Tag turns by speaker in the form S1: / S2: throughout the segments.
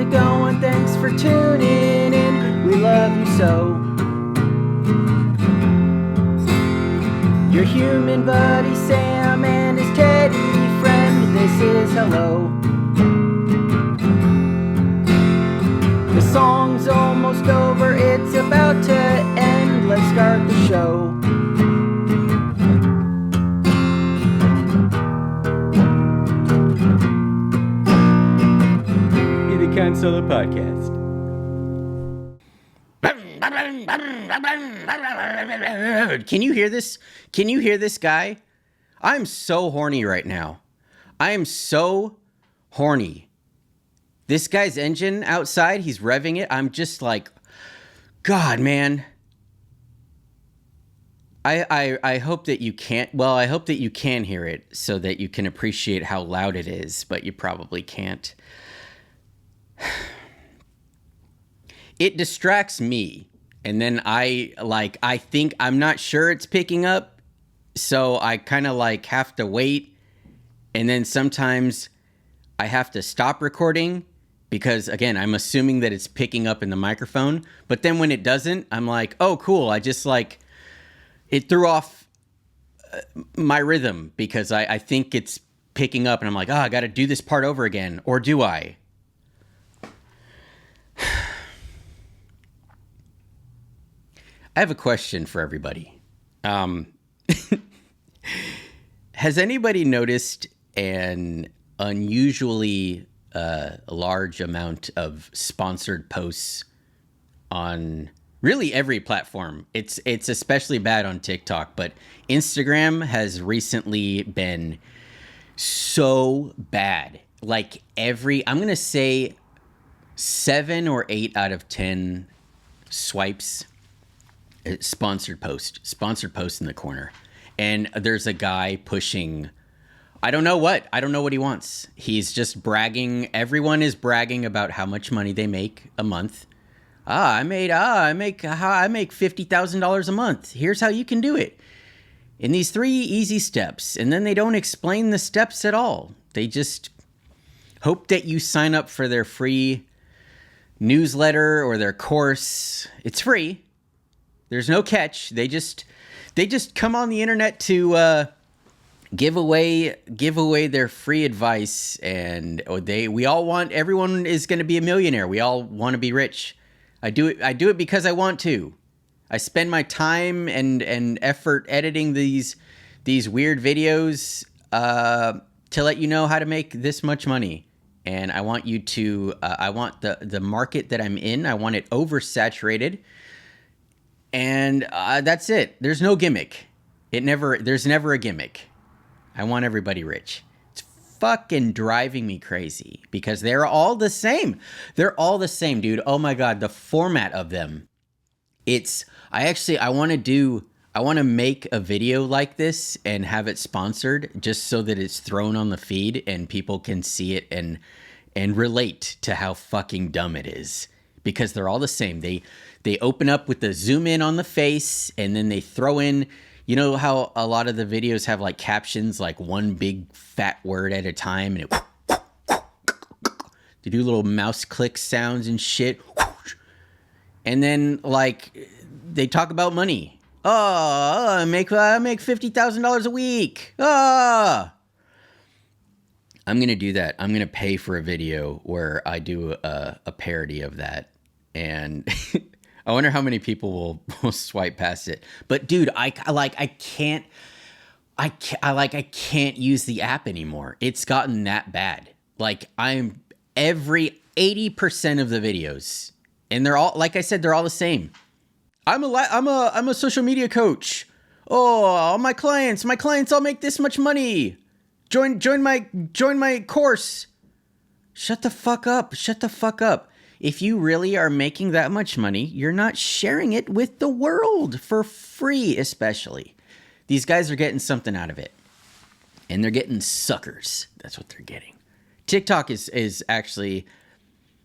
S1: it going? Thanks for tuning in. We love you so. Your human buddy Sam and his teddy friend. This is hello. The song's almost over. It's about to end. Let's start the show. Cahn Solo Podcast. Can you hear this? Can you hear this guy? I'm so horny right now. I am so horny. This guy's engine outside, he's revving it. I'm just like, God, man. I hope that you can't. Well, I hope that you can hear it so that you can appreciate how loud it is, but you probably can't. It distracts me, and then I think I'm not sure it's picking up, so I kind of like have to wait, and then sometimes I have to stop recording because, again, I'm assuming that it's picking up in the microphone, but then when it doesn't, I'm like, oh, cool, I just like, it threw off my rhythm because I think it's picking up, and I'm like, oh, I got to do this part over again, or do I? I have a question for everybody. Has anybody noticed an unusually large amount of sponsored posts on really every platform? It's especially bad on TikTok, but Instagram has recently been so bad. Like I'm going to say 7 or 8 out of 10 swipes, sponsored post in the corner. And there's a guy pushing, I don't know what he wants. He's just bragging. Everyone is bragging about how much money they make a month. I make $50,000 a month. Here's how you can do it in these 3 easy steps. And then they don't explain the steps at all. They just hope that you sign up for their free newsletter or their course. It's free. There's no catch. They just come on the internet to give away their free advice, and everyone is going to be a millionaire. We all want to be rich. I do it because I want to. I spend my time and effort editing these weird videos to let you know how to make this much money. And I want you to, I want the market that I'm in, I want it oversaturated. And that's it. There's no gimmick. There's never a gimmick. I want everybody rich. It's fucking driving me crazy because they're all the same. They're all the same, dude. Oh my God, the format of them. I want to make a video like this and have it sponsored just so that it's thrown on the feed and people can see it and relate to how fucking dumb it is, because they're all the same. They open up with the zoom in on the face, and then they throw in, you know how a lot of the videos have like captions, like one big fat word at a time, and they do little mouse click sounds and shit. And then like they talk about money. Oh, I make $50,000 a week. I'm going to do that. I'm going to pay for a video where I do a parody of that. And I wonder how many people will swipe past it. But dude, I can't use the app anymore. It's gotten that bad. Like I'm every 80% of the videos, and they're all, like I said, they're all the same. I'm a social media coach. Oh, my clients all make this much money. Join my course. Shut the fuck up. If you really are making that much money, you're not sharing it with the world for free, especially. These guys are getting something out of it. And they're getting suckers. That's what they're getting. TikTok is actually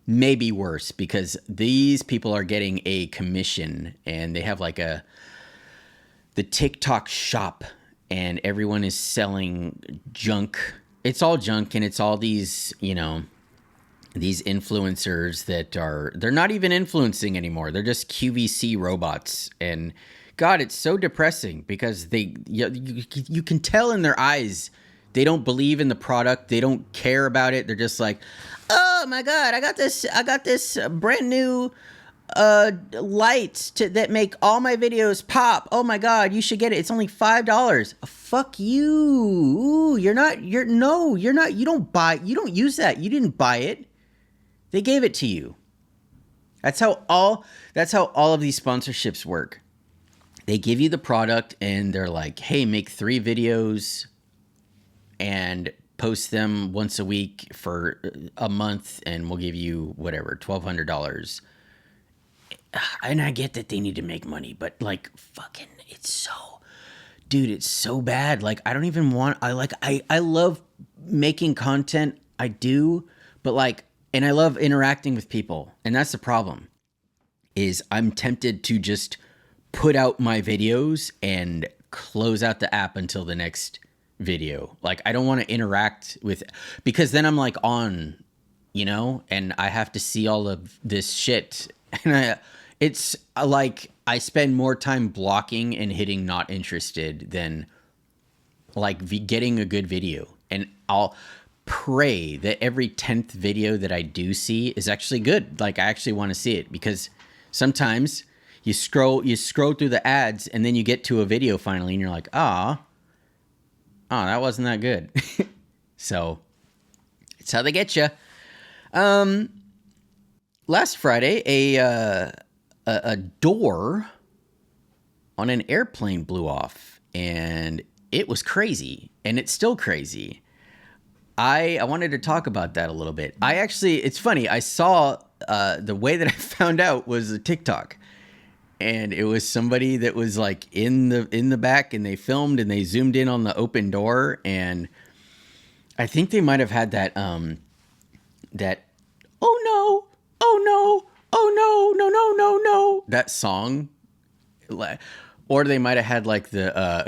S1: maybe worse because these people are getting a commission and they have like the TikTok shop and everyone is selling junk. It's all junk and it's all these, these influencers they're not even influencing anymore. They're just QVC robots. And God, it's so depressing because you can tell in their eyes, they don't believe in the product. They don't care about it. They're just like, oh my God, I got this brand new lights that make all my videos pop. Oh my God, you should get it. It's only $5. Fuck you. You don't use that. You didn't buy it. They gave it to you. That's how all of these sponsorships work. They give you the product and they're like, hey, make 3 videos and post them once a week for a month and we'll give you whatever, $1,200. And I get that they need to make money, but like fucking it's so bad. Like I don't even want, I love making content. I do, but like, and I love interacting with people. And that's the problem is I'm tempted to just put out my videos and close out the app until the next video. Like I don't want to interact with, because then I'm like on, and I have to see all of this shit. And it's like I spend more time blocking and hitting not interested than like getting a good video. And I'll pray that every 10th video that I do see is actually good. Like I actually want to see it, because sometimes you scroll through the ads and then you get to a video finally and you're like, oh, that wasn't that good. So it's how they get you. Last Friday, a door on an airplane blew off, and it was crazy, and it's still crazy. I wanted to talk about that a little bit. It's funny. I saw the way that I found out was a TikTok, and it was somebody that was like in the back, and they filmed and they zoomed in on the open door, and I think they might have had that oh no, oh no, oh no, no, no, no, no, that song, or they might have had like the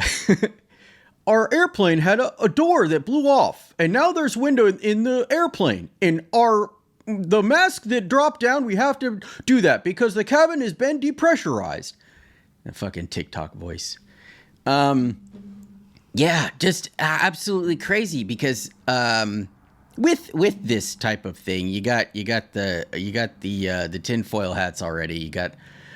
S1: our airplane had a door that blew off, and now there's window in the airplane, and the mask that dropped down, we have to do that because the cabin has been depressurized. That fucking TikTok voice. Yeah, just absolutely crazy because with this type of thing, you got the tinfoil hats already.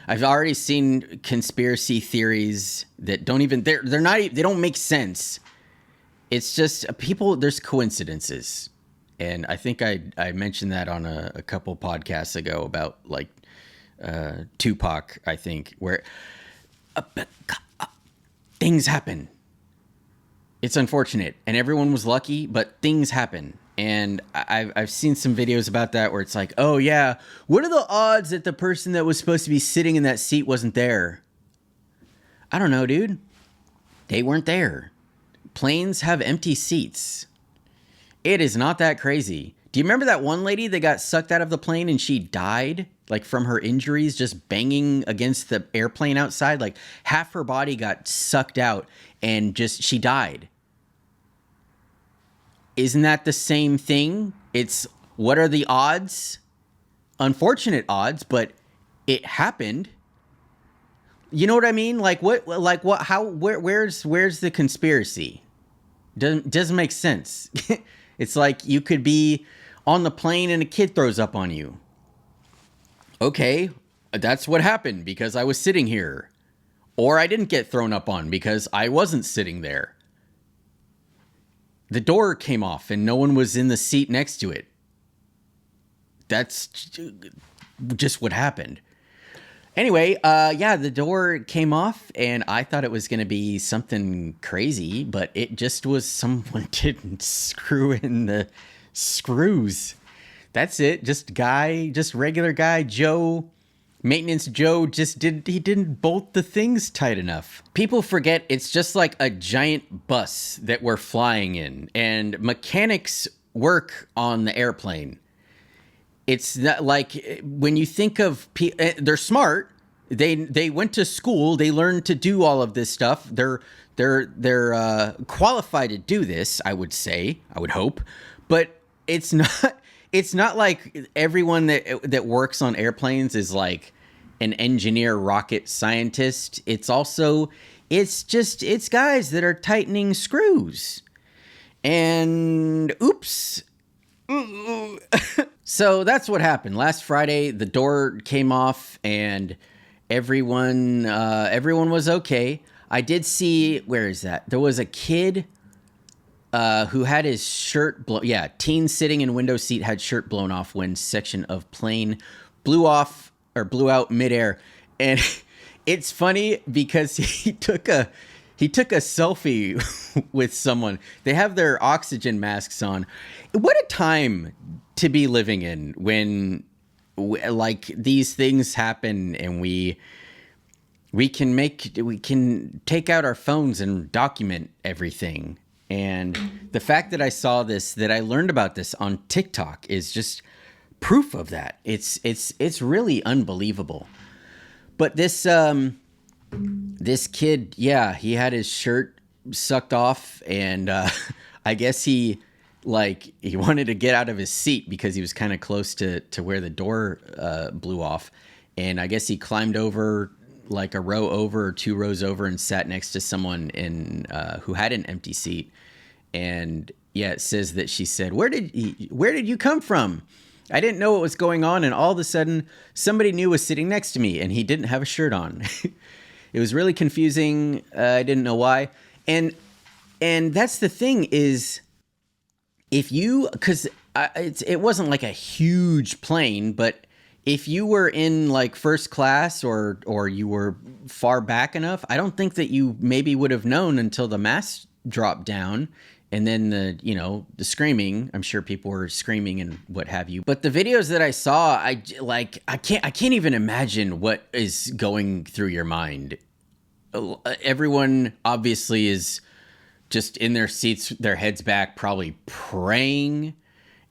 S1: I've already seen conspiracy theories that they don't make sense. It's just there's coincidences. And I think I mentioned that on a couple podcasts ago about like Tupac, I think, where things happen. It's unfortunate, and everyone was lucky, but things happen. And I've seen some videos about that where it's like, oh yeah, what are the odds that the person that was supposed to be sitting in that seat wasn't there? I don't know, dude. They weren't there. Planes have empty seats. It is not that crazy. Do you remember that one lady that got sucked out of the plane and she died, like from her injuries, just banging against the airplane outside? Like half her body got sucked out and she died. Isn't that the same thing? It's what are the odds? Unfortunate odds, but it happened. You know what I mean? Like what, how, where's the conspiracy? Doesn't make sense. It's like you could be on the plane and a kid throws up on you. Okay, that's what happened because I was sitting here. Or I didn't get thrown up on because I wasn't sitting there. The door came off and no one was in the seat next to it. That's just what happened. Anyway, the door came off and I thought it was going to be something crazy, but it just was someone didn't screw in the screws. That's it. Just regular guy, Joe, maintenance Joe he didn't bolt the things tight enough. People forget it's just like a giant bus that we're flying in, and mechanics work on the airplane. It's not like when you think of they're smart. They went to school. They learned to do all of this stuff. They're qualified to do this. I would say. I would hope, but it's not. it's not like everyone that works on airplanes is like an engineer, rocket scientist. It's guys that are tightening screws. And oops. So that's what happened. Last Friday, the door came off and everyone was okay. I did see, where is that? There was a kid who had his shirt blown. Yeah, teen sitting in window seat had shirt blown off when section of plane blew out midair. And it's funny because he took a selfie with someone. They have their oxygen masks on. What a time to be living in when like these things happen and we can take out our phones and document everything. And the fact that I saw this, that I learned about this on TikTok, is just proof of that. It's really unbelievable. But this kid, yeah, he had his shirt sucked off, and I guess he wanted to get out of his seat because he was kind of close to where the door blew off, and I guess he climbed over like a row over or 2 rows over and sat next to someone who had an empty seat. And yeah, it says that she said, where did you come from? I didn't know what was going on, and all of a sudden somebody new was sitting next to me and he didn't have a shirt on. It was really confusing. I didn't know why. And that's the thing is, because it wasn't like a huge plane, but if you were in like first class or you were far back enough, I don't think that you maybe would have known until the mask dropped down. And then the screaming, I'm sure people were screaming and what have you. But the videos that I saw, I can't even imagine what is going through your mind. Everyone obviously is just in their seats, their heads back, probably praying,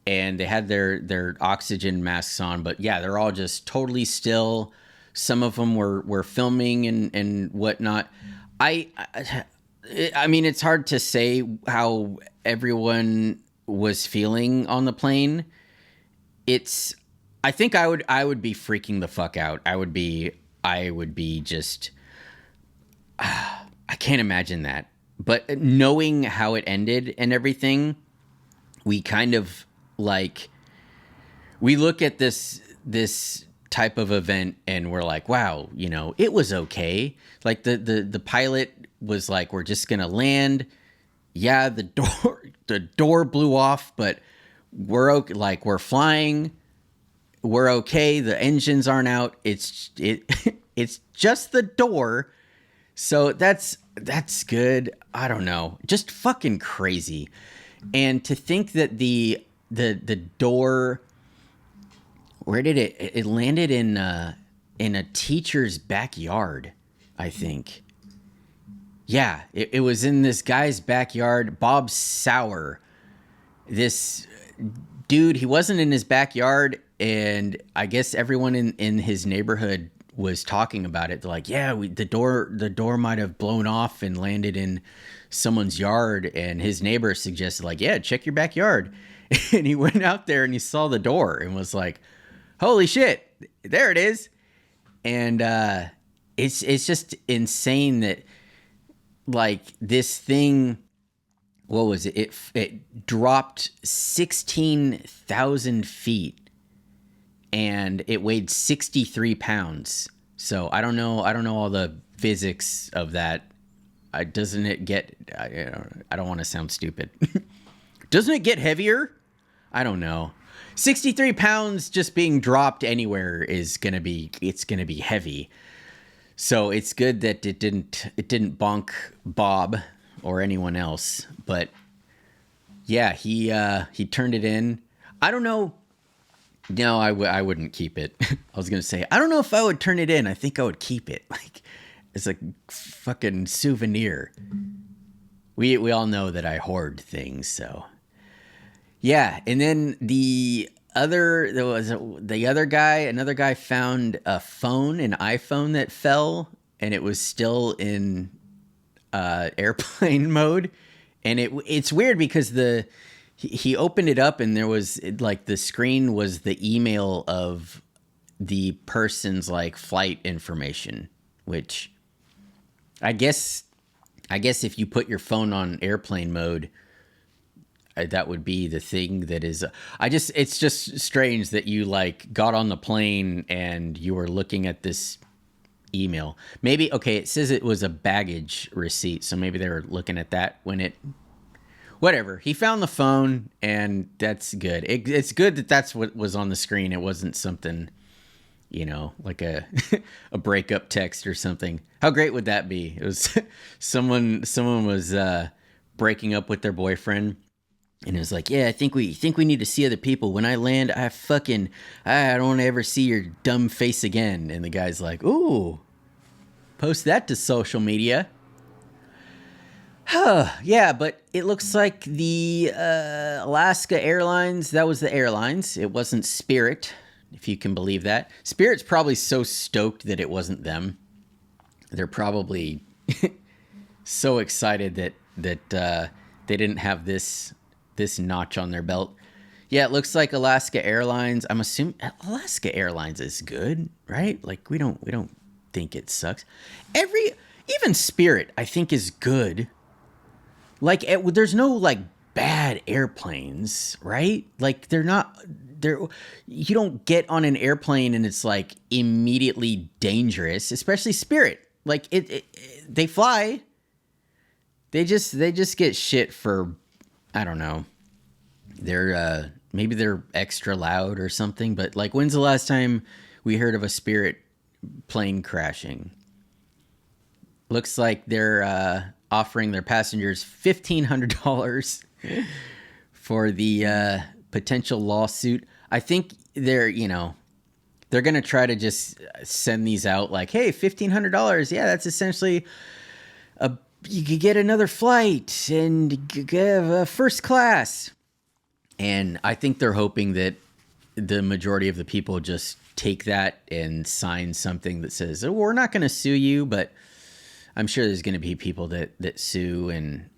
S1: and they had their oxygen masks on. But yeah, they're all just totally still. Some of them were filming and whatnot. I mean, it's hard to say how everyone was feeling on the plane. I think I would be freaking the fuck out. I would be just, I can't imagine that. But knowing how it ended and everything, we kind of like, we look at this type of event and we're like, wow, it was okay. Like the pilot was like, we're just gonna land. Yeah, the door blew off, but we're okay. Like, we're flying, we're okay. The engines aren't out. It's just the door. So that's good. I don't know, just fucking crazy. And to think that the door, where did it landed in a teacher's backyard, I think. Yeah, it was in this guy's backyard. Bob Sauer, this dude, he wasn't in his backyard, and I guess everyone in his neighborhood was talking about it. They're like, yeah, the door might have blown off and landed in someone's yard, and his neighbor suggested, like, yeah, check your backyard. And he went out there and he saw the door and was like, holy shit, there it is. And it's just insane that, like, this thing, what was it? It dropped 16,000 feet and it weighed 63 pounds. So I don't know all the physics of that. Doesn't it get, I don't want to sound stupid. Doesn't it get heavier? I don't know. 63 pounds just being dropped anywhere it's going to be heavy. So it's good that it didn't bonk Bob or anyone else. But yeah, he turned it in. I don't know. No, I wouldn't keep it. I was going to say, I don't know if I would turn it in. I think I would keep it. Like, it's a fucking souvenir. We all know that I hoard things, so. Yeah, and then another guy found a phone, an iPhone that fell, and it was still in airplane mode. And it's weird because he opened it up and there was like the screen was the email of the person's like flight information, which I guess if you put your phone on airplane mode, that would be the thing that is. It's just strange that you like got on the plane and you were looking at this email. Maybe, okay, it says it was a baggage receipt, so maybe they were looking at that when it. Whatever. He found the phone, and that's good. It's good that that's what was on the screen. It wasn't something, like a a breakup text or something. How great would that be? It was someone was breaking up with their boyfriend, and it was like, yeah, I think we need to see other people. When I land, I don't want to ever see your dumb face again. And the guy's like, ooh, post that to social media. Yeah, but it looks like the Alaska Airlines, that was the airlines. It wasn't Spirit, if you can believe that. Spirit's probably so stoked that it wasn't them. They're probably so excited that they didn't have this notch on their belt. Yeah, it looks like Alaska Airlines. I'm assuming Alaska Airlines is good, right? Like we don't think it sucks. Even Spirit, I think, is good. Like, there's no, like, bad airplanes, right? Like, you don't get on an airplane and it's, like, immediately dangerous, especially Spirit. Like, they fly. They just get shit for, I don't know. Maybe they're extra loud or something, but, like, when's the last time we heard of a Spirit plane crashing? Looks like they're, offering their passengers $1,500 for the potential lawsuit. I think they're going to try to just send these out like, hey, $1,500. Yeah, that's essentially you could get another flight and get first class. And I think they're hoping that the majority of the people just take that and sign something that says, oh, we're not going to sue you, but I'm sure there's going to be people that sue, and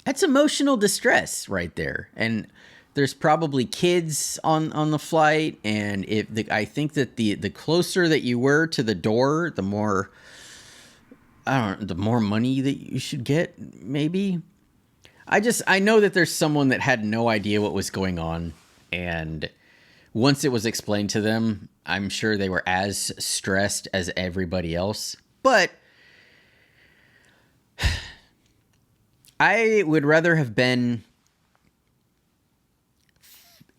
S1: that's emotional distress right there. And there's probably kids on the flight, and I think that the closer that you were to the door, the more money that you should get. Maybe. I know that there's someone that had no idea what was going on, and once it was explained to them, I'm sure they were as stressed as everybody else. But I would rather have been,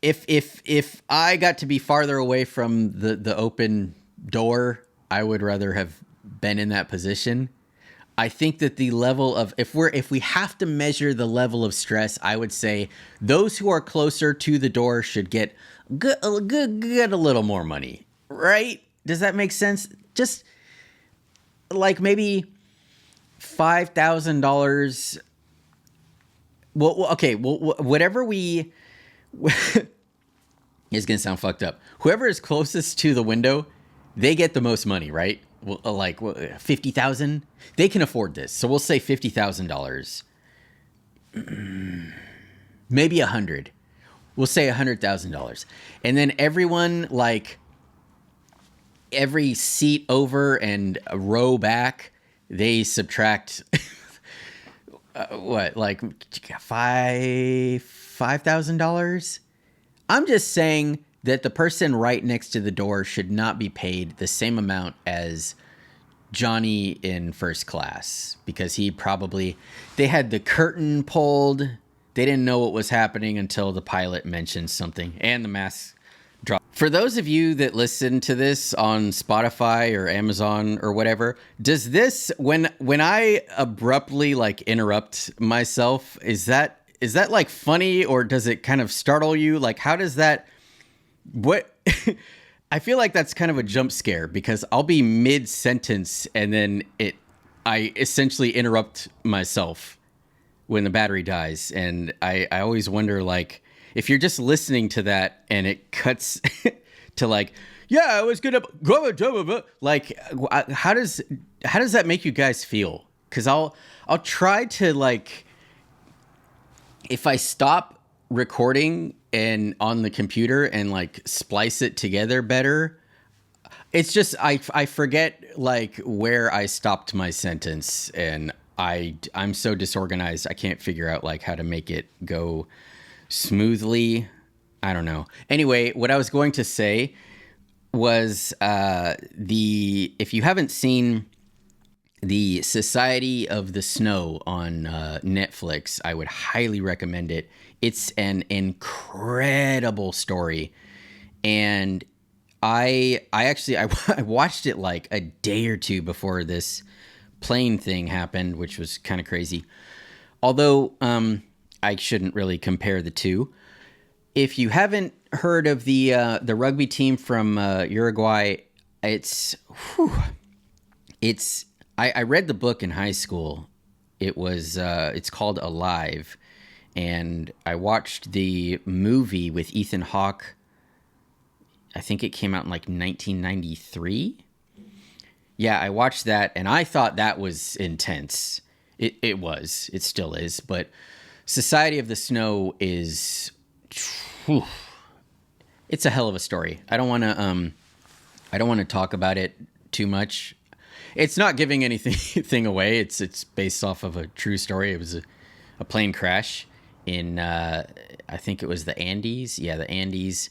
S1: if I got to be farther away from the open door, I would rather have been in that position. I think that the level of, if we have to measure the level of stress, I would say those who are closer to the door should get a little more money, right? Does that make sense? Just like maybe $5,000. Well, okay. Well, whatever we, it's gonna sound fucked up. Whoever is closest to the window, they get the most money, right? Well, like 50,000, they can afford this. So we'll say $50,000, maybe 100. We'll say $100,000, and then everyone, like every seat over and a row back, they subtract what, like $5,000. I'm just saying that the person right next to the door should not be paid the same amount as Johnny in first class, because they had the curtain pulled. They didn't know what was happening until the pilot mentioned something and the mask dropped. For those of you that listen to this on Spotify or Amazon or whatever, does this, when I abruptly like interrupt myself, is that like funny, or does it kind of startle you? Like, how does that, what? I feel like that's kind of a jump scare, because I'll be mid sentence and then I essentially interrupt myself when the battery dies. And I always wonder, like, if you're just listening to that and it cuts to like, yeah, I was gonna go, like, how does that make you guys feel? Because I'll try to, like, if I stop recording and on the computer and like splice it together better, it's just I forget like where I stopped my sentence, and I'm so disorganized I can't figure out like how to make it go smoothly. I don't know. Anyway, what I was going to say was if you haven't seen the Society of the Snow on Netflix, I would highly recommend it. It's an incredible story, and I watched it like a day or two before this plane thing happened, which was kind of crazy. Although I shouldn't really compare the two. If you haven't heard of the rugby team from Uruguay, it's I read the book in high school. It's called Alive, and I watched the movie with Ethan Hawke. I think it came out in like 1993. Yeah, I watched that, and I thought that was intense. It was. It still is. But Society of the Snow is... Whew, it's a hell of a story. I don't want to talk about it too much. It's not giving anything away. It's based off of a true story. It was a plane crash in I think it was the Andes. Yeah, the Andes.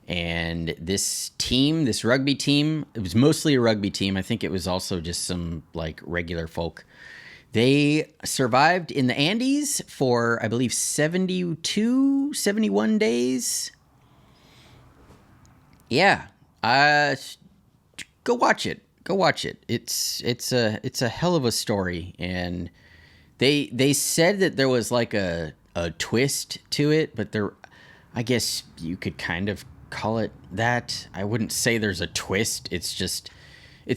S1: And this rugby team, it was mostly a rugby team. I think it was also just some like regular folk. They survived in the Andes for, I believe, 71 days. Yeah. Go watch it. It's a hell of a story. And they said that there was like a twist to it, but I guess you could kind of call it that. I wouldn't say there's a twist. It's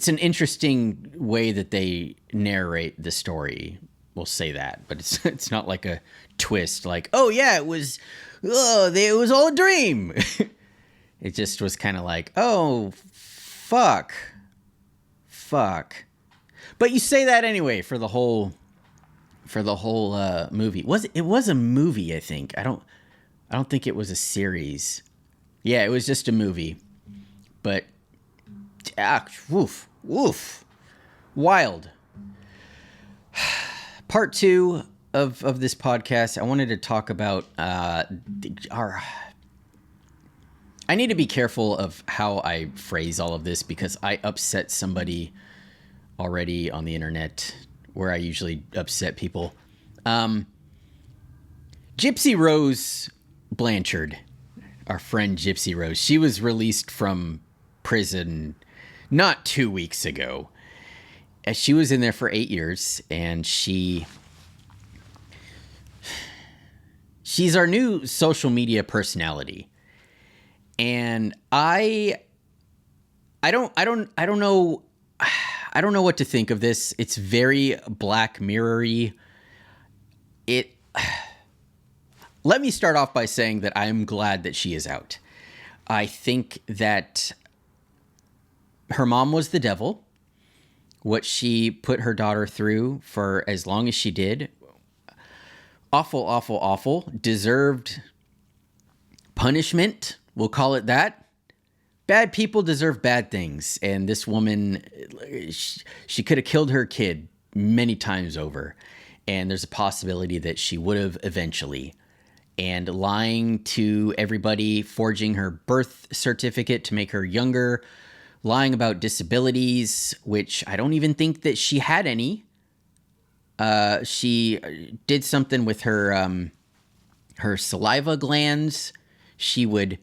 S1: an interesting way that they narrate the story. We'll say that, but it's not like a twist. Like, oh yeah, it was all a dream. It just was kind of like, oh, fuck. But you say that anyway for the whole movie. It was a movie, I think. I don't think it was a series. Yeah, it was just a movie. But woof. Wild. Part 2 of this podcast, I wanted to talk about I need to be careful of how I phrase all of this, because I upset somebody already on the internet, where I usually upset people. Gypsy Rose Blanchard, our friend Gypsy Rose, she was released from prison not 2 weeks ago. She was in there for 8 years, and she's our new social media personality. And I don't know what to think of this. It's very Black Mirror-y. Let me start off by saying that I'm glad that she is out. I think that her mom was the devil. What she put her daughter through for as long as she did, awful, deserved punishment. We'll call it that. Bad people deserve bad things. And this woman, she could have killed her kid many times over. And there's a possibility that she would have eventually. And lying to everybody, forging her birth certificate to make her younger, lying about disabilities, which I don't even think that she had any. She did something with her saliva glands. She would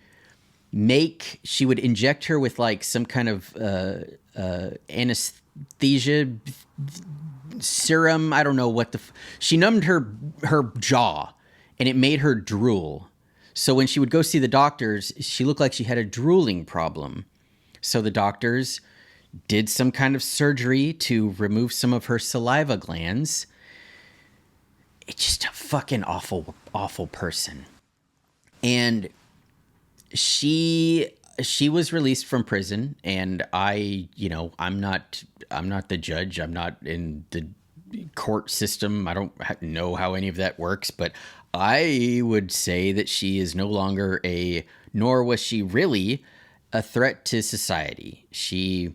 S1: inject her with like some kind of anesthesia serum. I don't know what she numbed her jaw, and it made her drool. So when she would go see the doctors, she looked like she had a drooling problem. So the doctors did some kind of surgery to remove some of her saliva glands. It's just a fucking awful person. And she was released from prison, and I'm not the judge. I'm not in the court system. I don't know how any of that works, but I would say that she is no longer nor was she really a threat to society. She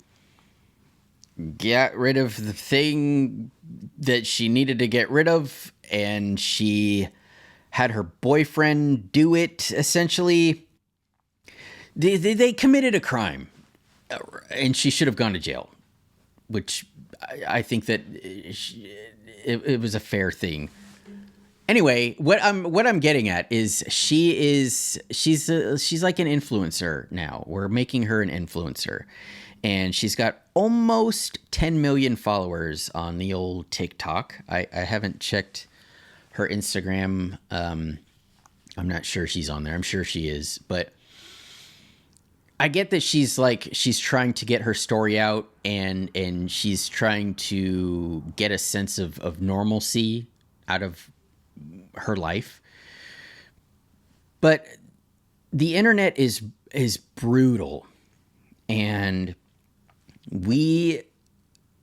S1: got rid of the thing that she needed to get rid of, and she had her boyfriend do it, essentially. They committed a crime, and she should have gone to jail, which I think that it was a fair thing. Anyway, what I'm getting at is she's like an influencer now. We're making her an influencer, and she's got almost 10 million followers on the old TikTok. I haven't checked her Instagram. I'm not sure she's on there. I'm sure she is, but I get that she's trying to get her story out, and she's trying to get a sense of normalcy out of her life. But the internet is brutal, and we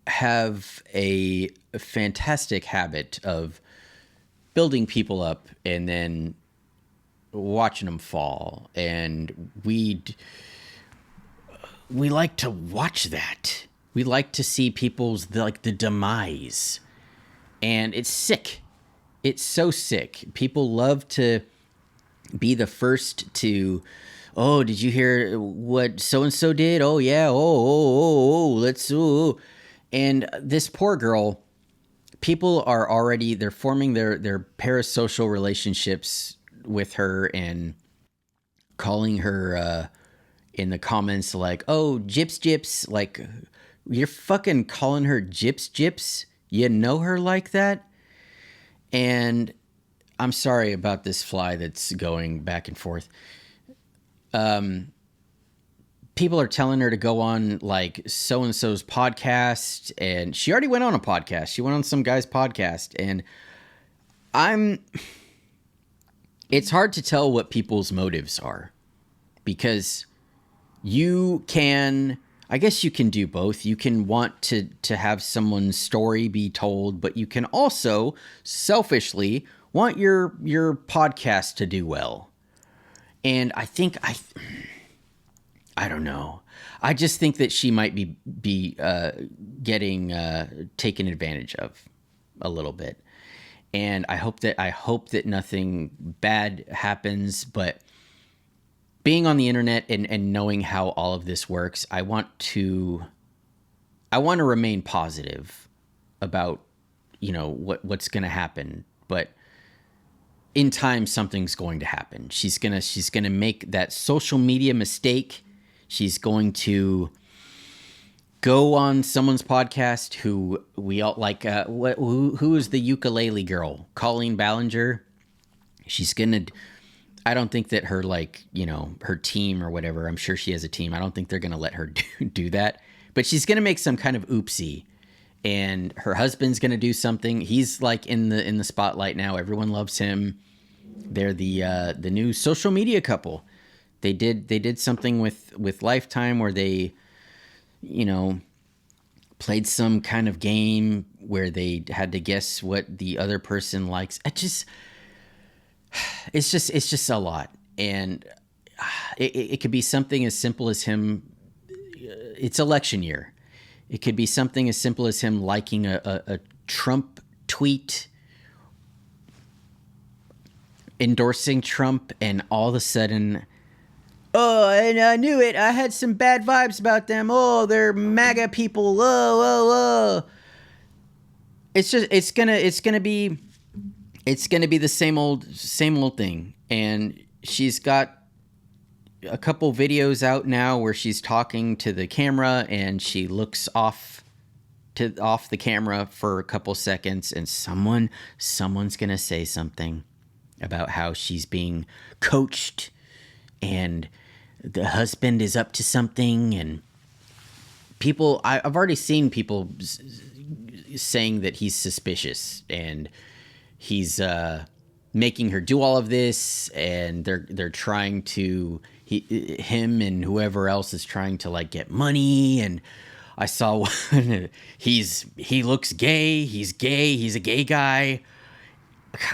S1: have a fantastic habit of building people up and then watching them fall, and we like to watch that. We like to see people's the demise, and it's sick. It's so sick. People love to be the first to, oh, did you hear what so-and-so did? Oh, yeah. Let's. And this poor girl, people are already, they're forming their parasocial relationships with her and calling her in the comments like, oh, Gyps. Like, you're fucking calling her Gyps? You know her like that? And I'm sorry about this fly that's going back and forth. People are telling her to go on like so-and-so's podcast, and she already went on a podcast. She went on some guy's podcast, and it's hard to tell what people's motives are, because I guess you can do both. You can want to have someone's story be told, but you can also selfishly want your podcast to do well. And I think I don't know. I just think that she might be getting taken advantage of a little bit. And I hope that nothing bad happens, but being on the internet and knowing how all of this works, I want to remain positive about, what's going to happen. But in time, something's going to happen. She's gonna make that social media mistake. She's going to go on someone's podcast who we all like. Who is the ukulele girl? Colleen Ballinger. She's gonna. I don't think that her her team or whatever, I'm sure she has a team. I don't think they're going to let her do that, but she's going to make some kind of oopsie, and her husband's going to do something. He's like in the spotlight now. Everyone loves him. They're the new social media couple. They did something with Lifetime where they, played some kind of game where they had to guess what the other person likes. It's just a lot, and it could be something as simple as him. It's election year. It could be something as simple as him liking a Trump tweet, endorsing Trump, and all of a sudden, oh, and I knew it. I had some bad vibes about them. Oh, they're MAGA people. Oh. It's gonna be the same old thing. And she's got a couple videos out now where she's talking to the camera, and she looks off the camera for a couple seconds, and someone's gonna say something about how she's being coached and the husband is up to something. And I've already seen people saying that he's suspicious and he's making her do all of this, and they're trying to him and whoever else is trying to like get money. And I saw one, he looks gay. He's gay. He's a gay guy.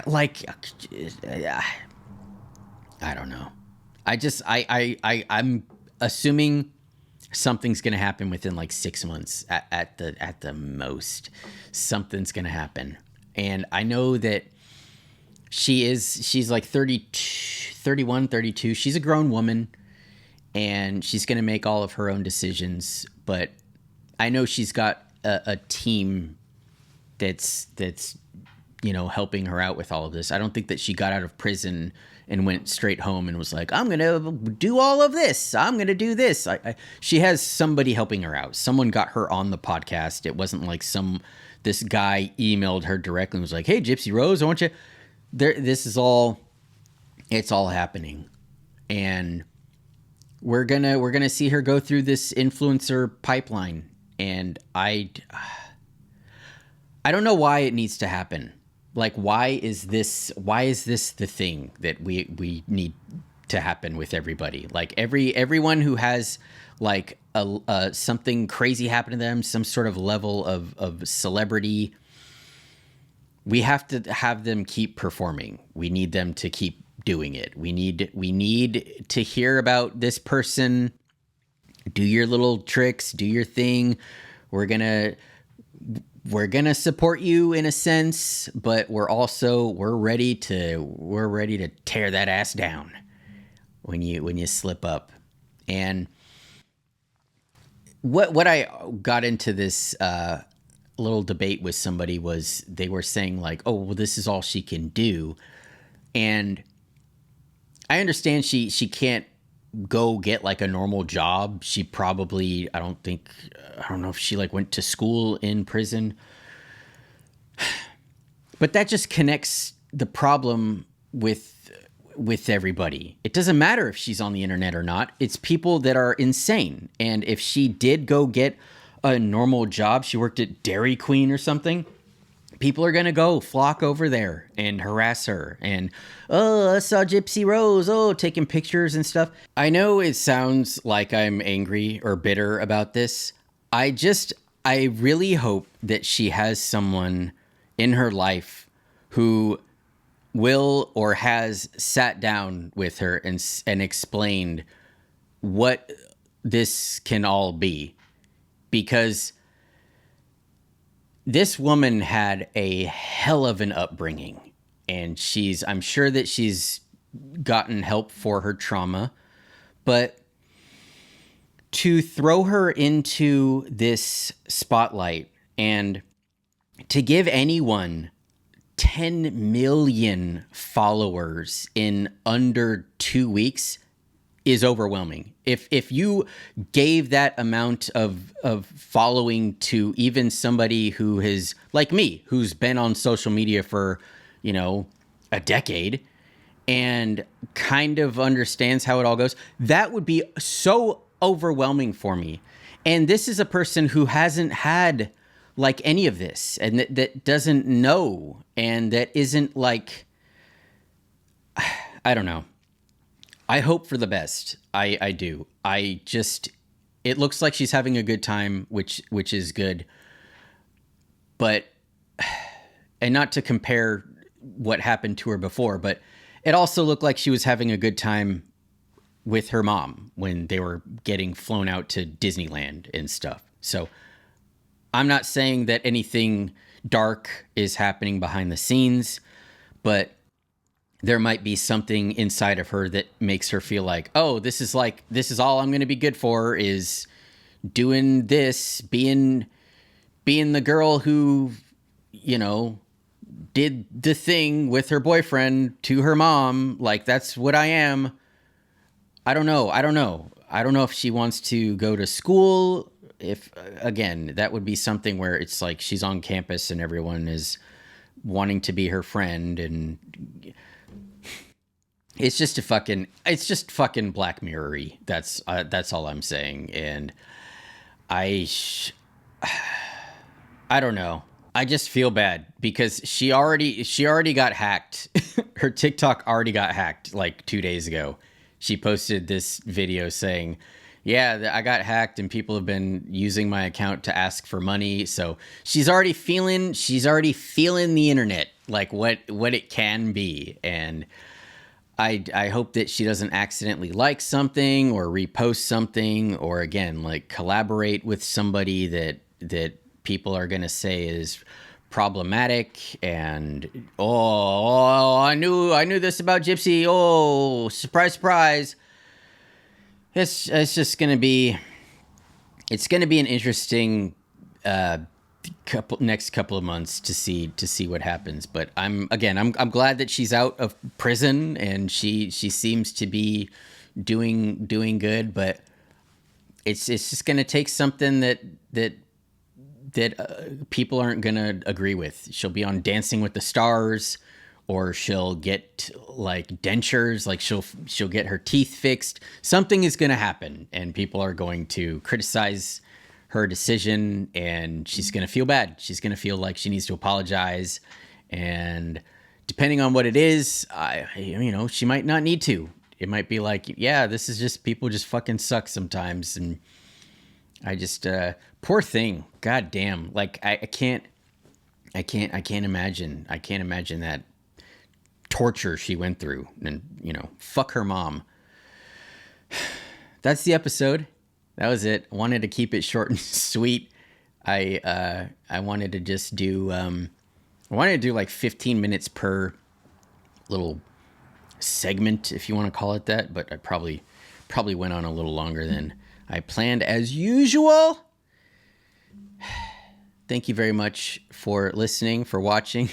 S1: like, I don't know. I'm assuming something's going to happen within like 6 months at the most. Something's going to happen. And I know that she's like 32, 31, 32. She's a grown woman and she's going to make all of her own decisions. But I know she's got a team that's, helping her out with all of this. I don't think that she got out of prison and went straight home and was like, I'm going to do all of this. I'm going to do this. She has somebody helping her out. Someone got her on the podcast. It wasn't like this guy emailed her directly and was like, hey, Gypsy Rose, I want you there. It's all happening. And we're going to see her go through this influencer pipeline. And I don't know why it needs to happen. Like, why is this the thing that we need to happen with everybody? Like everyone who has like a something crazy happen to them, some sort of level of celebrity, we have to have them keep performing. We need them to keep doing it. We need to hear about this person. Do your little tricks, do your thing. We're gonna support you in a sense, but we're ready to tear that ass down when you slip up. And what I got into this little debate with somebody was they were saying like, oh, well, this is all she can do. And I understand she can't go get like a normal job. She probably, I don't know if she like went to school in prison, but that just connects the problem with everybody. It doesn't matter if she's on the internet or not. It's people that are insane. And if she did go get a normal job, she worked at Dairy Queen or something, people are going to go flock over there and harass her. And, oh, I saw Gypsy Rose, taking pictures and stuff. I know it sounds like I'm angry or bitter about this. I really hope that she has someone in her life who will or has sat down with her and explained what this can all be. Because this woman had a hell of an upbringing, and I'm sure that she's gotten help for her trauma, but to throw her into this spotlight and to give anyone 10 million followers in under 2 weeks is overwhelming. If you gave that amount of following to even somebody who is like me, who's been on social media for, a decade and kind of understands how it all goes, that would be so overwhelming for me. And this is a person who hasn't had like any of this and that doesn't know, and that isn't like, I don't know. I hope for the best. I do. It looks like she's having a good time, which is good. But, and not to compare what happened to her before, but it also looked like she was having a good time with her mom when they were getting flown out to Disneyland and stuff. So I'm not saying that anything dark is happening behind the scenes, but there might be something inside of her that makes her feel like, oh, this is all I'm going to be good for, is doing this, being the girl who, did the thing with her boyfriend to her mom. Like, that's what I am. I don't know. I don't know if she wants to go to school. If, again, that would be something where it's like she's on campus and everyone is wanting to be her friend, and it's just fucking Black Mirror-y. That's all I'm saying. And I don't know. I just feel bad because she already got hacked. Her TikTok already got hacked like 2 days ago. She posted this video saying, yeah, I got hacked and people have been using my account to ask for money. So she's already feeling the internet. like what it can be. And I hope that she doesn't accidentally like something or repost something, or again, like collaborate with somebody that people are going to say is problematic. And I knew this about Gypsy. Oh, surprise, surprise. It's just going to be, it's going to be an interesting next couple of months to see what happens. But I'm glad that she's out of prison and she seems to be doing good. But it's just going to take something that people aren't going to agree with. She'll be on Dancing with the Stars, or she'll get like dentures, like she'll get her teeth fixed. Something is going to happen, and people are going to criticize her decision, and she's going to feel bad. She's going to feel like she needs to apologize. And depending on what it is, she might not need to. It might be like, yeah, this is just, people just fucking suck sometimes. And I just, poor thing. God damn. Like I can't imagine that torture she went through. And, fuck her mom. That's the episode. That was it. I wanted to keep it short and sweet. I wanted to just do like 15 minutes per little segment, if you want to call it that. But I probably went on a little longer than I planned, as usual. Thank you very much for listening, for watching.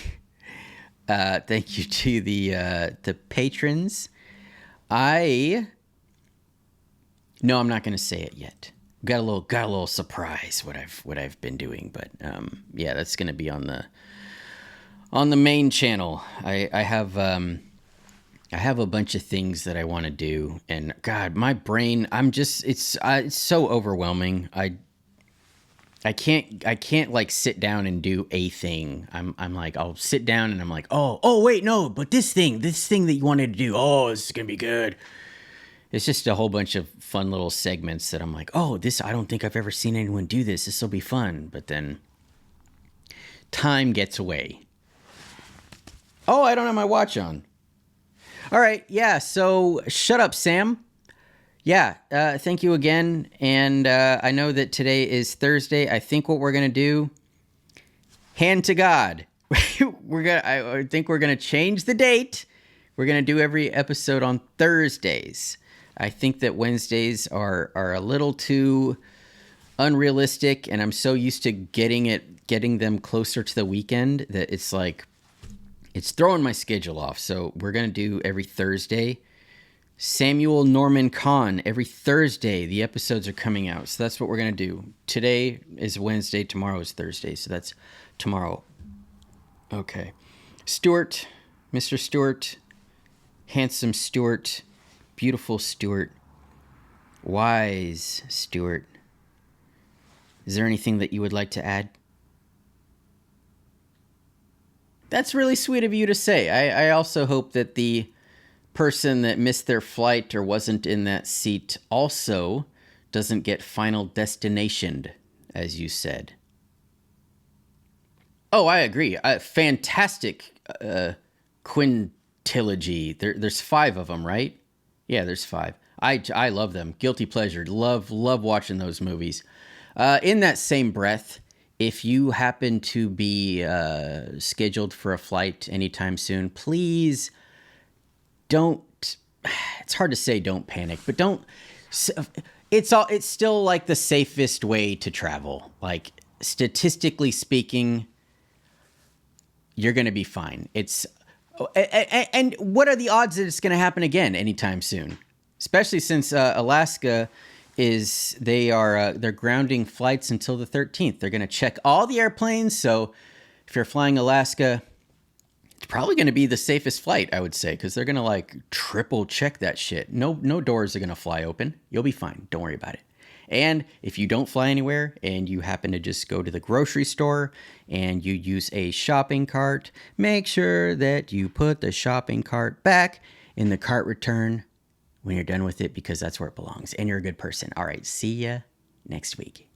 S1: Thank you to the patrons. No, I'm not going to say it yet. Got a little surprise what I've been doing, but yeah, that's going to be on the main channel. I have a bunch of things that I want to do, and God, my brain, it's so overwhelming. I can't like sit down and do a thing. I'm like, I'll sit down and I'm like, oh wait, no, but this thing that you wanted to do, this is going to be good. It's just a whole bunch of fun little segments that I'm like, I don't think I've ever seen anyone do this. This will be fun. But then time gets away. Oh, I don't have my watch on. All right. Yeah. So shut up, Sam. Yeah. Thank you again. And I know that today is Thursday. I think what we're going to do, hand to God. I think we're going to change the date. We're going to do every episode on Thursdays. I think that Wednesdays are a little too unrealistic, and I'm so used to getting them closer to the weekend that it's like, it's throwing my schedule off. So we're going to do every Thursday. Samuel Norman Cahn, every Thursday, the episodes are coming out. So that's what we're going to do. Today is Wednesday, tomorrow is Thursday. So that's tomorrow. Okay. Stuart, Mr. Stuart, handsome Stuart, beautiful Stuart, wise Stuart. Is there anything that you would like to add? That's really sweet of you to say. I also hope that the person that missed their flight or wasn't in that seat also doesn't get final destinationed, as you said. Oh, I agree. Fantastic quintilogy. There's 5 of them, right? Yeah, there's 5. I love them. Guilty pleasure. Love watching those movies. In that same breath, if you happen to be scheduled for a flight anytime soon, please don't. It's hard to say don't panic, but don't. It's still like the safest way to travel. Like statistically speaking, you're going to be fine. And what are the odds that it's going to happen again anytime soon? Especially since Alaska they're grounding flights until the 13th. They're going to check all the airplanes. So if you're flying Alaska, it's probably going to be the safest flight, I would say, because they're going to like triple check that shit. No doors are going to fly open. You'll be fine. Don't worry about it. And if you don't fly anywhere and you happen to just go to the grocery store and you use a shopping cart, make sure that you put the shopping cart back in the cart return when you're done with it, because that's where it belongs. And you're a good person. All right. See ya next week.